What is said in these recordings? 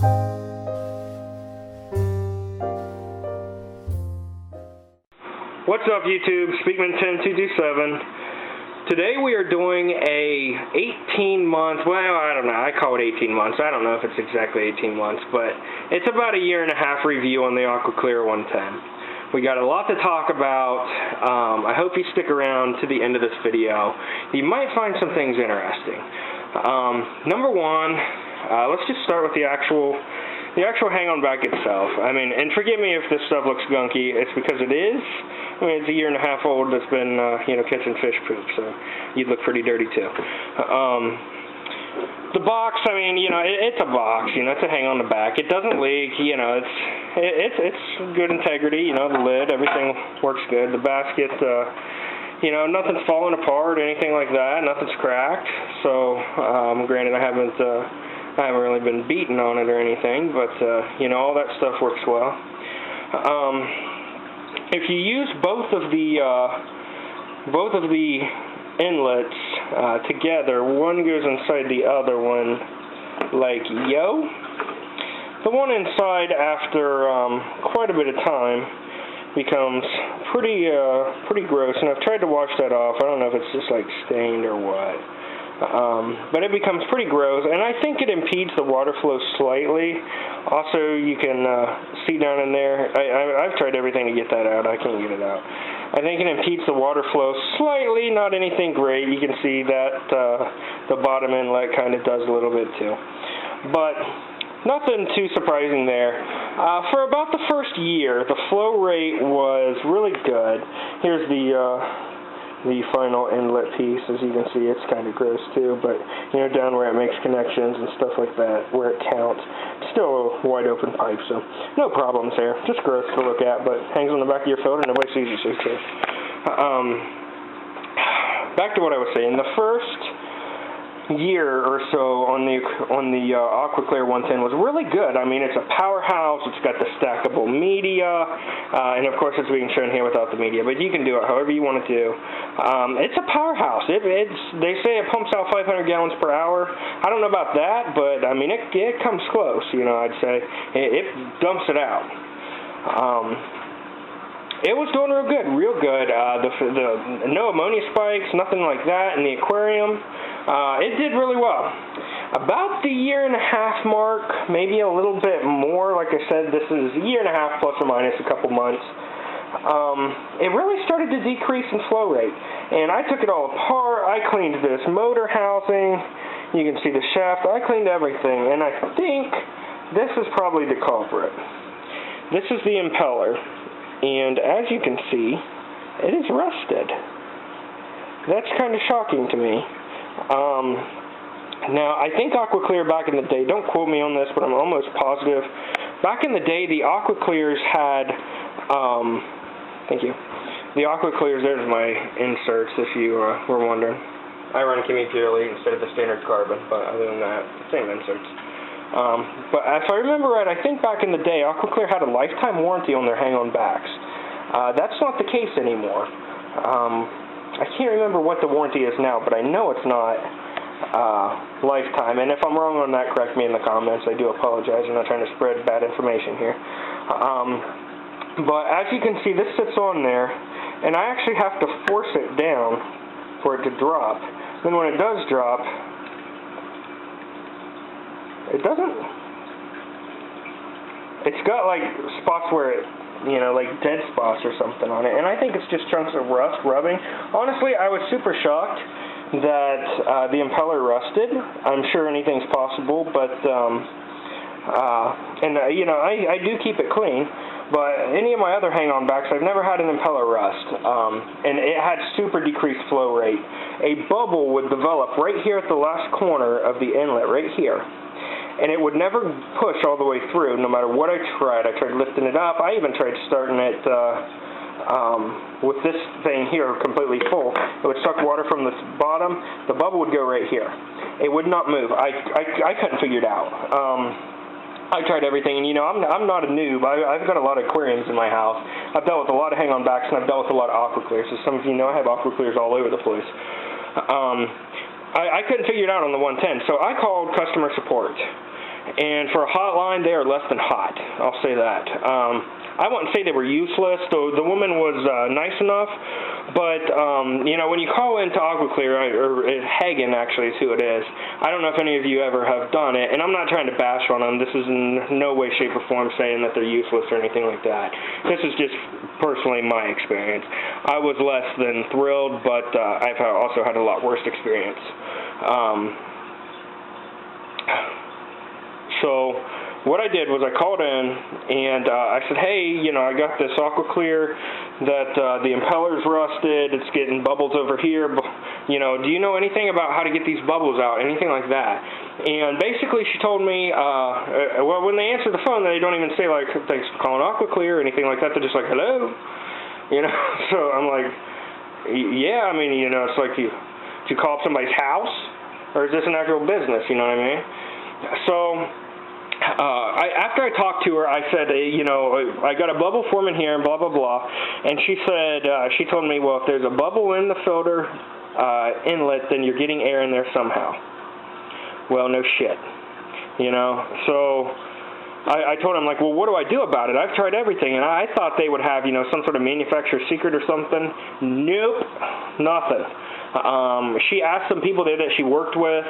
What's up, YouTube? Speakman10227. Today we are doing a 18-month, well, I don't know, I call it 18 months. I don't know if it's exactly 18 months, but it's about a year and a half review on the Aquaclear 110. We got a lot to talk about. I hope you stick around to the end of this video. You might find some things interesting. Number one, let's just start with the actual hang-on back itself. I mean, and forgive me if this stuff looks gunky. It's because it is. I mean, it's a year and a half old that's been, catching fish poop, so you'd look pretty dirty too. The box, I mean, it's a box. It's a hang on the back. It doesn't leak. It's good integrity. The lid, everything works good. The basket, nothing's falling apart or anything like that. Nothing's cracked. So, granted, I haven't really been beaten on it or anything, but all that stuff works well. If you use both of the inlets together, one goes inside the other one, like yo. The one inside, after quite a bit of time, becomes pretty gross, and I've tried to wash that off. I don't know if it's just like stained or what. But it becomes pretty gross, and I think it impedes the water flow slightly. Also, you can see down in there, I've tried everything to get that out. I can't get it out. I think it impedes the water flow slightly, not anything great. You can see that the bottom inlet kind of does a little bit too. But nothing too surprising there. For about the first year, the flow rate was really good. Here's the final inlet piece. As you can see, it's kind of gross too, but down where it makes connections and stuff like that, where it counts, still a wide open pipe, so no problems there. Just gross to look at, but hangs on the back of your filter, nobody sees you, so it's safe. Back to what I was saying. The first year or so on the Aquaclear 110 was really good. I mean, it's a powerhouse. It's got the stackable media, and of course it's being shown here without the media, but you can do it however you want to do. It's a powerhouse. They say it pumps out 500 gallons per hour. I don't know about that, but I mean, it comes close. I'd say it dumps it out. It was doing real good. The no ammonia spikes, nothing like that in the aquarium. It did really well. About the year and a half mark, maybe a little bit more. Like I said, this is a year and a half plus or minus a couple months. It really started to decrease in flow rate, and I took it all apart. I cleaned this motor housing. You can see the shaft. I cleaned everything, and I think this is probably the culprit. This is the impeller. And as you can see, it is rusted. That's kind of shocking to me. Now, I think Aquaclear back in the day, don't quote me on this, but I'm almost positive, back in the day, the Aquaclears had, thank you, the Aquaclears, there's my inserts if you were wondering. I run Chemi Purely instead of the standard carbon, but other than that, same inserts. But if I remember right, I think back in the day, Aquaclear had a lifetime warranty on their hang-on backs. That's not the case anymore. I can't remember what the warranty is now, but I know it's not lifetime. And if I'm wrong on that, correct me in the comments. I do apologize. I'm not trying to spread bad information here. But as you can see, this sits on there, and I actually have to force it down for it to drop. Then when it does drop, it doesn't, it's got like spots where it, like dead spots or something on it, and I think it's just chunks of rust rubbing. Honestly, I was super shocked that the impeller rusted. I'm sure anything's possible, but, I do keep it clean, but any of my other hang-on backs, I've never had an impeller rust, and it had super decreased flow rate. A bubble would develop right here at the last corner of the inlet, right here. And it would never push all the way through, no matter what I tried. I tried lifting it up. I even tried starting it with this thing here completely full. It would suck water from the bottom. The bubble would go right here. It would not move. I couldn't figure it out. I tried everything, and I'm not a noob. I've got a lot of aquariums in my house. I've dealt with a lot of hang-on backs, and I've dealt with a lot of Aquaclears. So some of you know I have Aquaclears all over the place. I couldn't figure it out on the 110, so I called customer support. And for a hot line, they are less than hot. I'll say that. I wouldn't say they were useless, though the woman was nice enough, but, you know, when you call into Aquaclear, or Hagen actually is who it is, I don't know if any of you ever have done it, and I'm not trying to bash on them. This is in no way, shape, or form saying that they're useless or anything like that. This is just personally my experience. I was less than thrilled, but I've also had a lot worse experience. So what I did was I called in and I said, hey, you know, I got this Aquaclear that the impeller's rusted, it's getting bubbles over here, you know, do you know anything about how to get these bubbles out, anything like that? And basically she told me, well, when they answer the phone, they don't even say, like, thanks for calling Aquaclear or anything like that, they're just like, hello, you know, so I'm like, yeah, I mean, you know, it's like, you call up somebody's house, or is this an actual business, you know what I mean? So, after I talked to her, I said, you know, I got a bubble forming here and blah, blah, blah. And she said, she told me, well, if there's a bubble in the filter inlet, then you're getting air in there somehow. Well, no shit, you know. So I told him, like, well, what do I do about it? I've tried everything. And I thought they would have, you know, some sort of manufacturer's secret or something. Nope, nothing. She asked some people there that she worked with.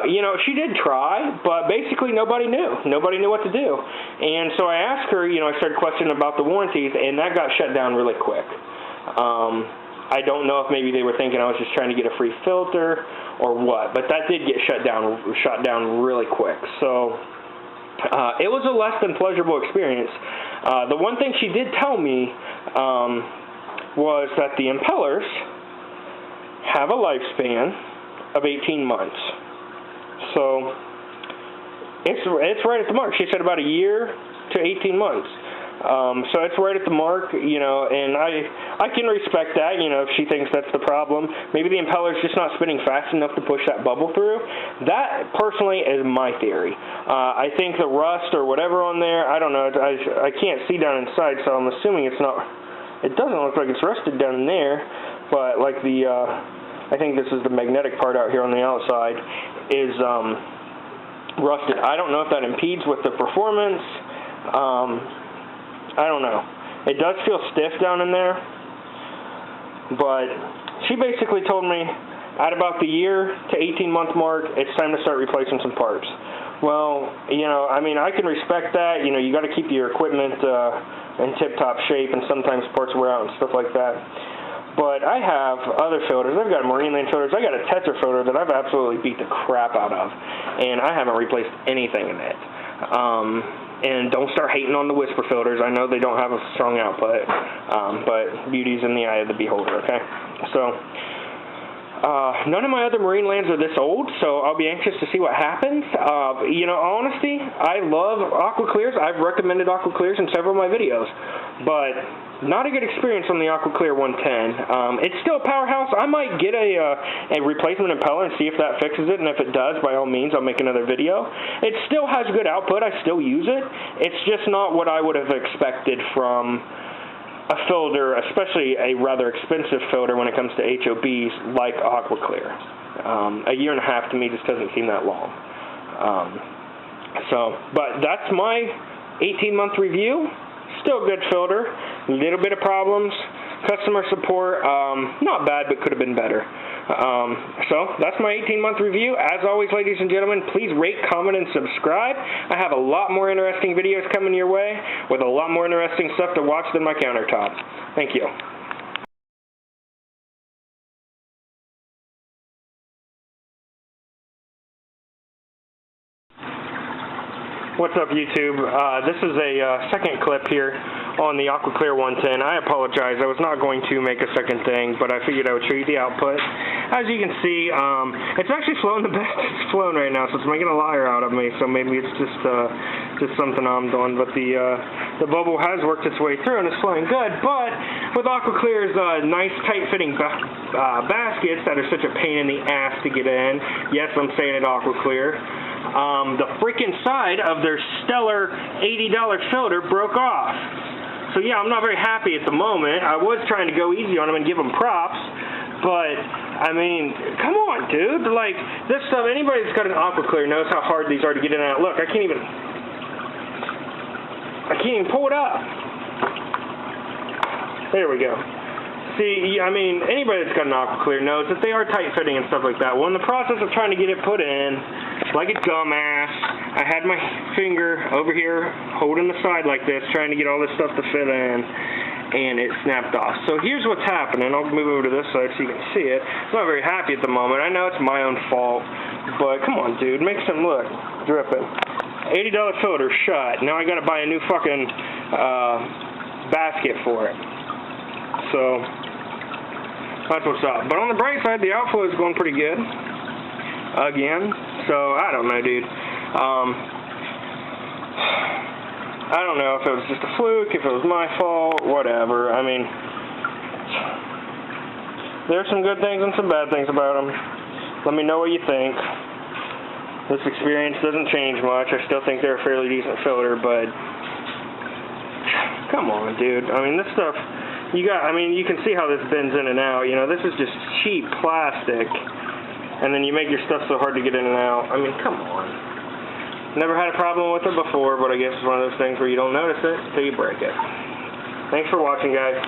You know, she did try, but basically nobody knew. Nobody knew what to do. And so I asked her, you know, I started questioning about the warranties, and that got shut down really quick. I don't know if maybe they were thinking I was just trying to get a free filter or what, but that did get shut down really quick. So it was a less than pleasurable experience. The one thing she did tell me was that the impellers have a lifespan of 18 months. So it's right at the mark. She said about a year to 18 months. So it's right at the mark, you know, and I can respect that, you know, if she thinks that's the problem. Maybe the impeller's just not spinning fast enough to push that bubble through. That, personally, is my theory. I think the rust or whatever on there, I don't know, I can't see down inside, so I'm assuming it's not, it doesn't look like it's rusted down in there, but like the, I think this is the magnetic part out here on the outside, is rusted. I don't know if that impedes with the performance. I don't know. It does feel stiff down in there, but she basically told me at about the year to 18-month mark, it's time to start replacing some parts. Well, you know, I mean, I can respect that. You know, you got to keep your equipment in tip-top shape, and sometimes parts wear out and stuff like that. But I have other filters. I've got marine lane filters. I got a Tetra filter that I've absolutely beat the crap out of, and I haven't replaced anything in it. And don't start hating on the Whisper filters. I know they don't have a strong output, but beauty's in the eye of the beholder, okay? So, none of my other marine lands are this old, so I'll be anxious to see what happens. You know, honesty, I love Aquaclears. I've recommended Aquaclears in several of my videos, but not a good experience on the Aquaclear 110. It's still a powerhouse. I might get a replacement impeller and see if that fixes it, and if it does, by all means, I'll make another video. It still has good output. I still use it. It's just not what I would have expected from a filter, especially a rather expensive filter when it comes to HOBs like Aquaclear. A year and a half to me just doesn't seem that long. But that's my 18-month review. Still a good filter, a little bit of problems, customer support, not bad, but could have been better. So that's my 18-month review. As always, ladies and gentlemen, please rate, comment, and subscribe. I have a lot more interesting videos coming your way with a lot more interesting stuff to watch than my countertop. Thank you. What's up, YouTube? This is a second clip here on the Aquaclear 110. I apologize. I was not going to make a second thing, but I figured I would show you the output. As you can see, it's actually flowing the best it's flown right now, so it's making a liar out of me, so maybe it's just something I'm doing. But the bubble has worked its way through, and it's flowing good. But with Aquaclear's nice, tight-fitting baskets that are such a pain in the ass to get in, yes, I'm saying it, Aquaclear, the freaking side of their stellar $80 filter broke off. So yeah, I'm not very happy at the moment. I was trying to go easy on them and give them props, but I mean, come on, dude. Like, this stuff, anybody that's got an Aquaclear knows how hard these are to get in and out. Look, I can't even pull it up. There we go. See, I mean, anybody that's got an Aquaclear knows that they are tight-fitting and stuff like that. Well, in the process of trying to get it put in, like a dumbass, I had my finger over here holding the side like this, trying to get all this stuff to fit in, and it snapped off. So here's what's happening. I'll move over to this side so you can see it. I'm not very happy at the moment. I know it's my own fault, but come on, dude. Make some look. Dripping. $80 filter, shot. Now I gotta buy a new fucking basket for it. So that's what's up. But on the bright side, the outflow is going pretty good. Again. So I don't know, dude. I don't know if it was just a fluke, if it was my fault, whatever. I mean, there's some good things and some bad things about them. Let me know what you think. This experience doesn't change much. I still think they're a fairly decent filter, but come on, dude. I mean, this stuff, you can see how this bends in and out. You know, this is just cheap plastic, and then you make your stuff so hard to get in and out. I mean, come on. Never had a problem with it before, but I guess it's one of those things where you don't notice it until you break it. Thanks for watching, guys.